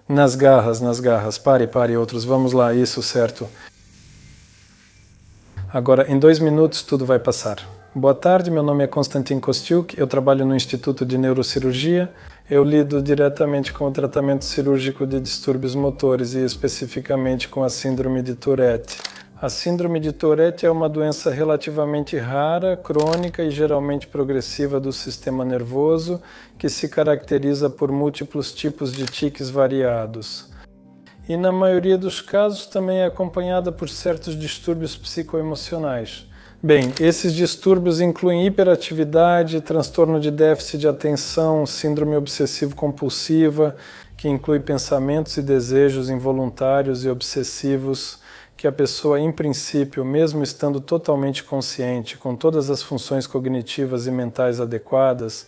Nas garras, nas garras. Pare, outros. Vamos lá, isso, certo. Agora, em 2 minutos, tudo vai passar. Boa tarde, meu nome é Konstantin Kostiuk, eu trabalho no Instituto de Neurocirurgia. Eu lido diretamente com o tratamento cirúrgico de distúrbios motores e especificamente com a síndrome de Tourette. A síndrome de Tourette é uma doença relativamente rara, crônica e geralmente progressiva do sistema nervoso, que se caracteriza por múltiplos tipos de tiques variados. E na maioria dos casos também é acompanhada por certos distúrbios psicoemocionais. Bem, esses distúrbios incluem hiperatividade, transtorno de déficit de atenção, síndrome obsessivo-compulsiva, que inclui pensamentos e desejos involuntários e obsessivos, que a pessoa, em princípio, mesmo estando totalmente consciente, com todas as funções cognitivas e mentais adequadas,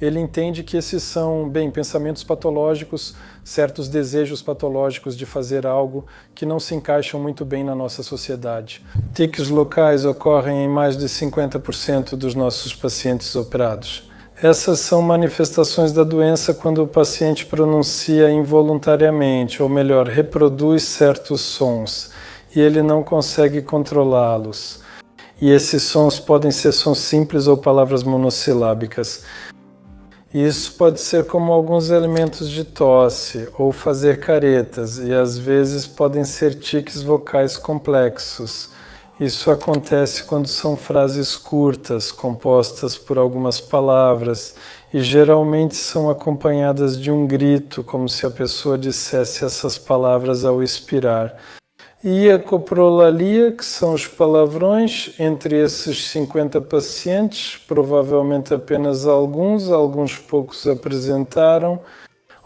ele entende que esses são, pensamentos patológicos, certos desejos patológicos de fazer algo que não se encaixam muito bem na nossa sociedade. Tiques locais ocorrem em mais de 50% dos nossos pacientes operados. Essas são manifestações da doença quando o paciente pronuncia involuntariamente, ou melhor, reproduz certos sons, e ele não consegue controlá-los. E esses sons podem ser sons simples ou palavras monossilábicas. Isso pode ser como alguns elementos de tosse ou fazer caretas, e às vezes podem ser tiques vocais complexos. Isso acontece quando são frases curtas, compostas por algumas palavras, e geralmente são acompanhadas de um grito, como se a pessoa dissesse essas palavras ao expirar. E a coprolalia, que são os palavrões, entre esses 50 pacientes, provavelmente apenas alguns poucos apresentaram,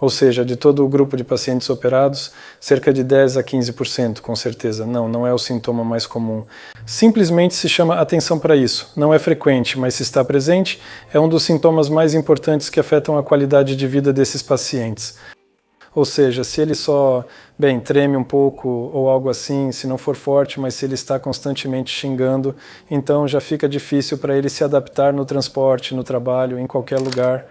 ou seja, de todo o grupo de pacientes operados, cerca de 10 a 15%, com certeza. Não é o sintoma mais comum. Simplesmente se chama atenção para isso. Não é frequente, mas se está presente, é um dos sintomas mais importantes que afetam a qualidade de vida desses pacientes. Ou seja, se ele só, treme um pouco ou algo assim, se não for forte, mas se ele está constantemente xingando, então já fica difícil para ele se adaptar no transporte, no trabalho, em qualquer lugar.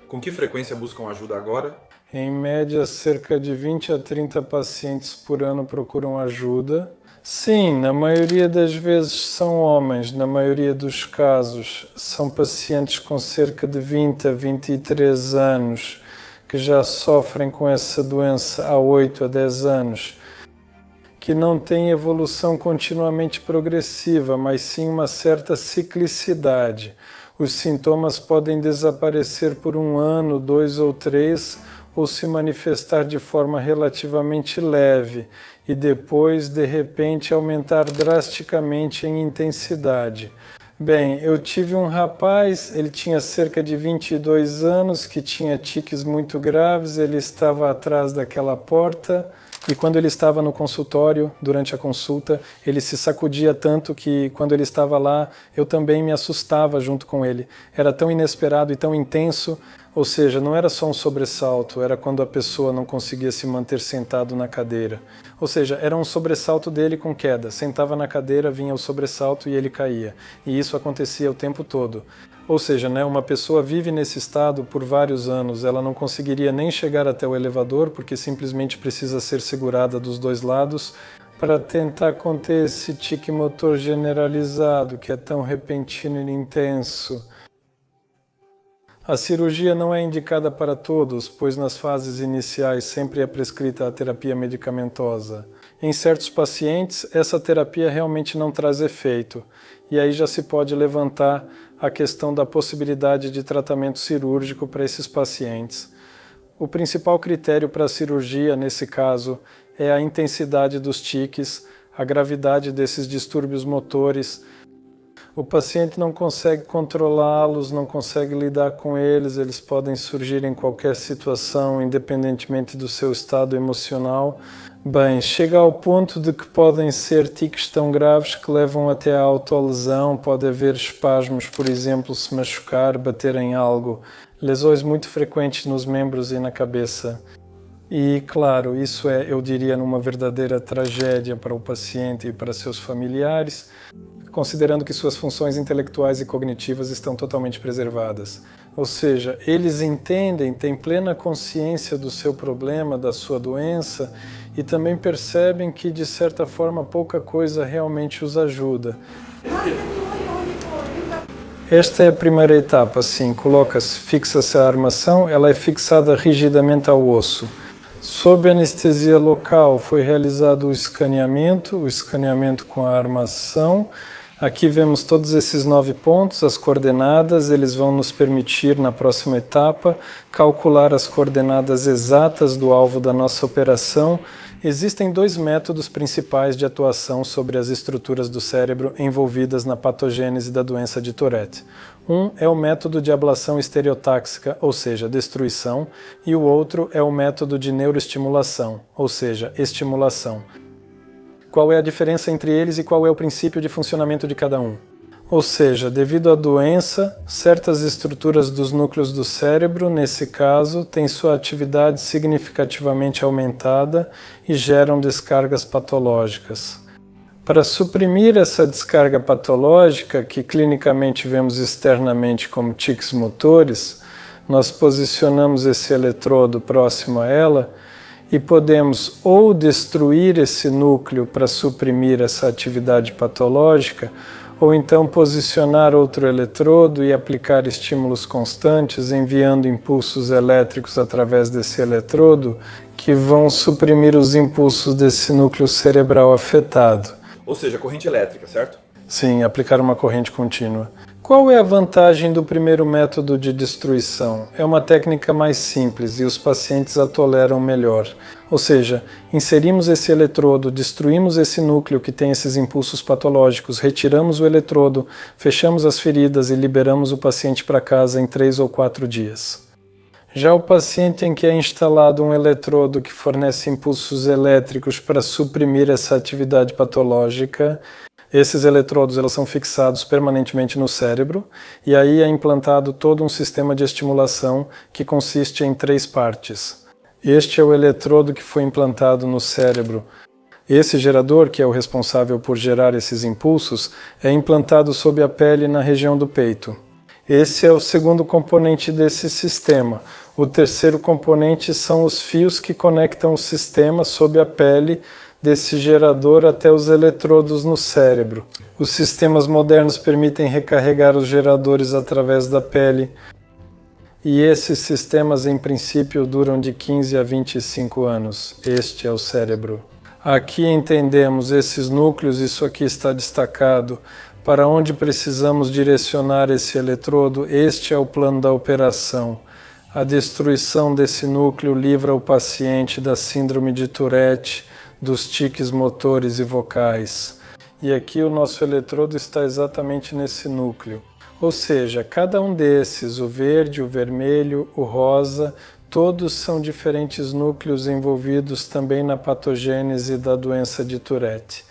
Com que frequência buscam ajuda agora? Em média, cerca de 20 a 30 pacientes por ano procuram ajuda. Sim, na maioria das vezes são homens, na maioria dos casos são pacientes com cerca de 20 a 23 anos, que já sofrem com essa doença há 8 a 10 anos, que não têm evolução continuamente progressiva, mas sim uma certa ciclicidade. Os sintomas podem desaparecer por 1 ano, 2 ou 3, ou se manifestar de forma relativamente leve e depois, de repente, aumentar drasticamente em intensidade. Eu tive um rapaz, ele tinha cerca de 22 anos, que tinha tiques muito graves, ele estava atrás daquela porta e quando ele estava no consultório, durante a consulta, ele se sacudia tanto que quando ele estava lá, eu também me assustava junto com ele. Era tão inesperado e tão intenso, ou seja, não era só um sobressalto, era quando a pessoa não conseguia se manter sentado na cadeira. Ou seja, era um sobressalto dele com queda. Sentava na cadeira, vinha o sobressalto e ele caía. E isso acontecia o tempo todo. Ou seja, uma pessoa vive nesse estado por vários anos. Ela não conseguiria nem chegar até o elevador, porque simplesmente precisa ser segurada dos 2 lados para tentar conter esse tique motor generalizado, que é tão repentino e intenso. A cirurgia não é indicada para todos, pois nas fases iniciais sempre é prescrita a terapia medicamentosa. Em certos pacientes, essa terapia realmente não traz efeito, e aí já se pode levantar a questão da possibilidade de tratamento cirúrgico para esses pacientes. O principal critério para a cirurgia, nesse caso, é a intensidade dos tiques, a gravidade desses distúrbios motores. O paciente não consegue controlá-los, não consegue lidar com eles, eles podem surgir em qualquer situação, independentemente do seu estado emocional. Chega ao ponto de que podem ser tiques tão graves que levam até à autolesão, pode haver espasmos, por exemplo, se machucar, bater em algo, lesões muito frequentes nos membros e na cabeça. E, claro, isso é, eu diria, uma verdadeira tragédia para o paciente e para seus familiares, considerando que suas funções intelectuais e cognitivas estão totalmente preservadas. Ou seja, eles entendem, têm plena consciência do seu problema, da sua doença, e também percebem que, de certa forma, pouca coisa realmente os ajuda. Esta é a primeira etapa, sim, fixa-se a armação, ela é fixada rigidamente ao osso. Sob anestesia local foi realizado o escaneamento com a armação. Aqui vemos todos esses 9 pontos, as coordenadas, eles vão nos permitir, na próxima etapa, calcular as coordenadas exatas do alvo da nossa operação. Existem 2 métodos principais de atuação sobre as estruturas do cérebro envolvidas na patogênese da doença de Tourette. Um é o método de ablação estereotáxica, ou seja, destruição, e o outro é o método de neuroestimulação, ou seja, estimulação. Qual é a diferença entre eles e qual é o princípio de funcionamento de cada um? Ou seja, devido à doença, certas estruturas dos núcleos do cérebro, nesse caso, têm sua atividade significativamente aumentada e geram descargas patológicas. Para suprimir essa descarga patológica, que clinicamente vemos externamente como tiques motores, nós posicionamos esse eletrodo próximo a ela e podemos ou destruir esse núcleo para suprimir essa atividade patológica, ou então posicionar outro eletrodo e aplicar estímulos constantes, enviando impulsos elétricos através desse eletrodo, que vão suprimir os impulsos desse núcleo cerebral afetado. Ou seja, corrente elétrica, certo? Sim, aplicar uma corrente contínua. Qual é a vantagem do primeiro método de destruição? É uma técnica mais simples e os pacientes a toleram melhor. Ou seja, inserimos esse eletrodo, destruímos esse núcleo que tem esses impulsos patológicos, retiramos o eletrodo, fechamos as feridas e liberamos o paciente para casa em 3 ou 4 dias. Já o paciente em que é instalado um eletrodo que fornece impulsos elétricos para suprimir essa atividade patológica, esses eletrodos eles são fixados permanentemente no cérebro e aí é implantado todo um sistema de estimulação que consiste em 3 partes. Este é o eletrodo que foi implantado no cérebro. Esse gerador, que é o responsável por gerar esses impulsos, é implantado sob a pele na região do peito. Esse é o segundo componente desse sistema. O terceiro componente são os fios que conectam o sistema sob a pele desse gerador até os eletrodos no cérebro. Os sistemas modernos permitem recarregar os geradores através da pele e esses sistemas, em princípio, duram de 15 a 25 anos. Este é o cérebro. Aqui entendemos esses núcleos, isso aqui está destacado. Para onde precisamos direcionar esse eletrodo, este é o plano da operação. A destruição desse núcleo livra o paciente da síndrome de Tourette, dos tiques motores e vocais. E aqui o nosso eletrodo está exatamente nesse núcleo. Ou seja, cada um desses, o verde, o vermelho, o rosa, todos são diferentes núcleos envolvidos também na patogênese da doença de Tourette.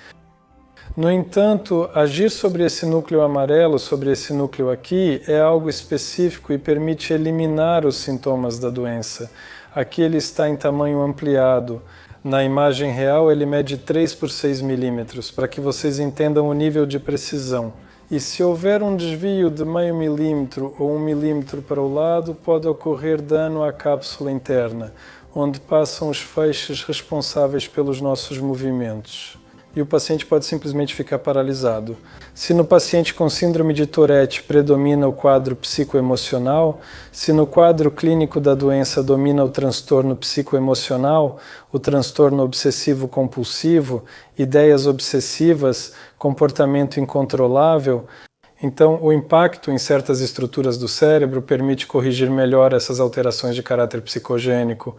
No entanto, agir sobre esse núcleo amarelo, sobre esse núcleo aqui, é algo específico e permite eliminar os sintomas da doença. Aqui ele está em tamanho ampliado. Na imagem real ele mede 3 por 6 milímetros, para que vocês entendam o nível de precisão. E se houver um desvio de meio milímetro ou 1 milímetro para o lado, pode ocorrer dano à cápsula interna, onde passam os feixes responsáveis pelos nossos movimentos. E o paciente pode simplesmente ficar paralisado. Se no paciente com síndrome de Tourette predomina o quadro psicoemocional, se no quadro clínico da doença domina o transtorno psicoemocional, o transtorno obsessivo-compulsivo, ideias obsessivas, comportamento incontrolável, então o impacto em certas estruturas do cérebro permite corrigir melhor essas alterações de caráter psicogênico.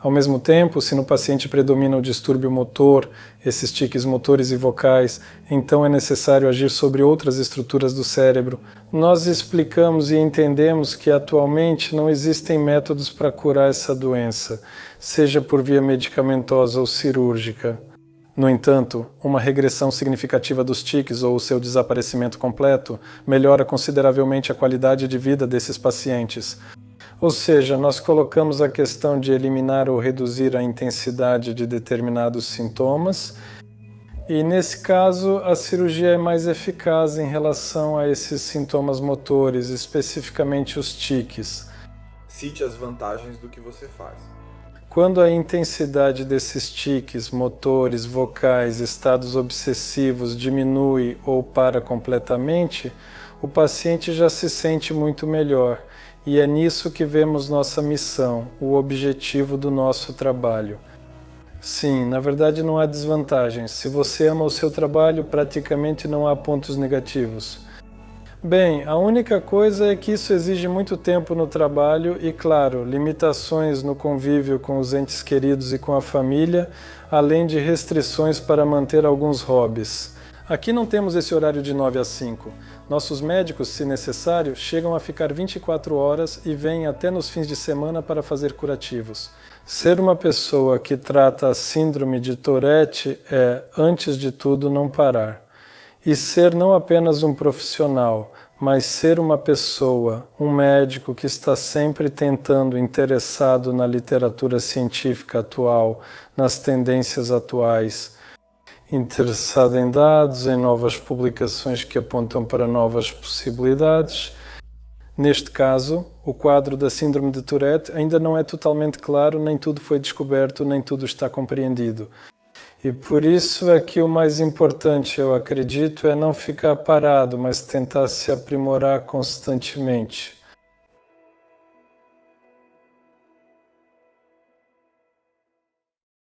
Ao mesmo tempo, se no paciente predomina o distúrbio motor, esses tiques motores e vocais, então é necessário agir sobre outras estruturas do cérebro. Nós explicamos e entendemos que atualmente não existem métodos para curar essa doença, seja por via medicamentosa ou cirúrgica. No entanto, uma regressão significativa dos tiques ou o seu desaparecimento completo melhora consideravelmente a qualidade de vida desses pacientes. Ou seja, nós colocamos a questão de eliminar ou reduzir a intensidade de determinados sintomas E nesse caso, a cirurgia é mais eficaz em relação a esses sintomas motores, especificamente os tiques. Cite as vantagens do que você faz. Quando a intensidade desses tiques, motores, vocais, estados obsessivos diminui ou para completamente, o paciente já se sente muito melhor. E é nisso que vemos nossa missão, o objetivo do nosso trabalho. Sim, na verdade não há desvantagens. Se você ama o seu trabalho, praticamente não há pontos negativos. Bem, a única coisa é que isso exige muito tempo no trabalho e, claro, limitações no convívio com os entes queridos e com a família, além de restrições para manter alguns hobbies. Aqui não temos esse horário de 9 às 5. Nossos médicos, se necessário, chegam a ficar 24 horas e vêm até nos fins de semana para fazer curativos. Ser uma pessoa que trata a síndrome de Tourette é, antes de tudo, não parar. E ser não apenas um profissional, mas ser uma pessoa, um médico que está sempre tentando, interessado na literatura científica atual, nas tendências atuais, interessado em dados, em novas publicações que apontam para novas possibilidades. Neste caso, o quadro da síndrome de Tourette ainda não é totalmente claro, nem tudo foi descoberto, nem tudo está compreendido. E por isso é que o mais importante, eu acredito, é não ficar parado, mas tentar se aprimorar constantemente.